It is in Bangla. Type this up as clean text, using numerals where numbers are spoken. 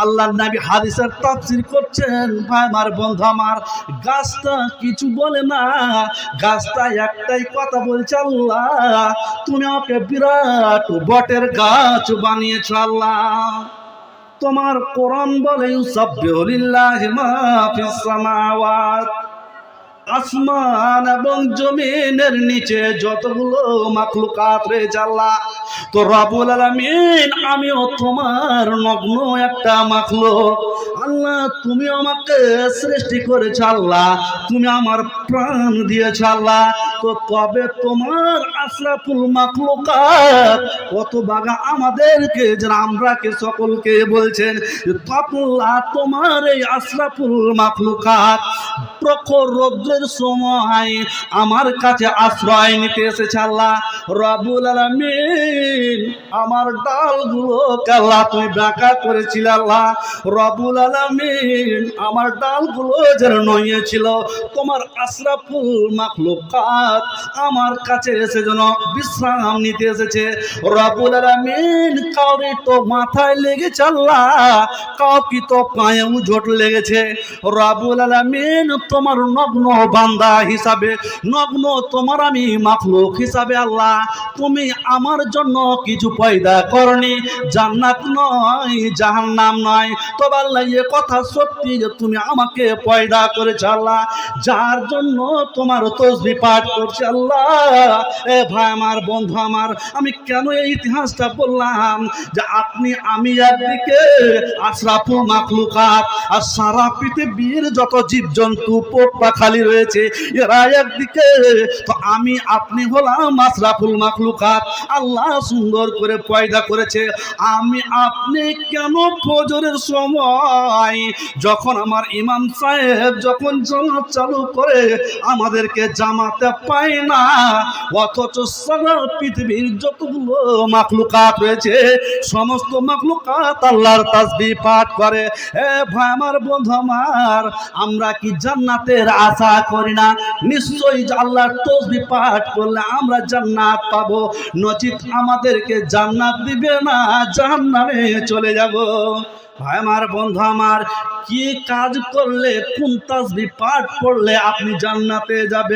আল্লাহর নবী হাদিসের তাফসীর করছেন। ভাই আমার বন্ধু আমার, গাছটা কিছু বলে না, গাছটা একটাই কথা বলছে, আল্লাহ তুমি আমাকে বিরাট বটের গাছ বানিয়েছো। আল্লাহ তোমার কোরআন বলে ইউসাব্বিহু লিল্লাহি মা ফিস সামাওয়াত, আসমান এবং জমিনের নিচে যতগুলো মাখলুকাত রয়েছে আল্লাহ, তো রব্বুল আলামিন আমিও তোমার নগ্ন একটা মাখলুক। আল্লাহ তুমি আমাকে সৃষ্টি করেছ, আল্লাহ তুমি আমার প্রাণ দিয়েছ আল্লাহ, তো তবে তোমার আশরাফুল মাখলুকাত কত বাগা আমাদেরকে যারা আমরাকে সকলকে বলছেন, আল্লাহ তোমার এই আশরাফুল মাখলুকাত প্রখর রৌদ্রের সময় আমার কাছে আশ্রয় নিতে এসেছে। আল্লাহ রব্বুল আলামিন আমার ডালগুলো আল্লাহ তুমি বাঁকা করেছিলে, আল্লাহ রব্বুল আলামিন আমার ডালগুলো যেন নইয়েছিল, তোমার আশরাফুল মাখলুকাত আমার কাছে এসে যেন বিশ্রাম নিতে এসেছে। রব্বুল আলামিন কাউরি তো মাথায় লেগেছে আল্লাহ, কাউকে তো পায়েও জোট লেগেছে। রব্বুল আলামিন তোমার নগ্ন বান্দা হিসাবে, নগ্ন তোমার আমি মাখলুক হিসাবে আল্লাহ তুমি আমার জন্য কিছু পয়দা করনি, জান্নাত নয় জাহান্নাম নয়, তবে আল্লাহ এ কথা সত্যি যে তুমি আমাকে পয়দা করেছো আল্লাহ, যার জন্য তোমার তাসবিহ পাঠ করছি আল্লাহ। এ ভাই আমার বন্ধু আমার, আমি কেন এই ইতিহাসটা বললাম যে আপনি আমি একদিকে আশরাফুল মাখলুকাত, আর সারা পৃথিবীর যত জীবজন্তু পোক পাখালি রয়েছে এরা একদিকে, তো আমি আপনি হলাম আশরাফুল মাখলুকাত। আল্লাহ সুন্দর করে পয়দা করেছে। আমি আপনি কেন ফজরের সময় যখন আমার ইমাম সাহেব যখন জামাত চালু করে আমাদেরকে জামাতে পায় না, অথচ সারা পৃথিবীর যতগুলো মাখলুকাত রয়েছে সমস্ত মাখলুকাত আল্লাহর তাসবিহ পাঠ করে। এ ভাই আমার বন্ধু আমার, আমরা কি জান্নাতের আশা করি না? নিশ্চয়ই আল্লাহর তাসবিহ পাঠ করলে আমরা জান্নাত পাবো, নচিত আমাদেরকে জান্নাত দিবে না, জাহান্নামে চলে যাব। ভাই আমার বন্ধু আমার, কি কাজ করলে, কোন তাসবিহ পাঠ পড়লে আপনি জান্নাতে যাবেন?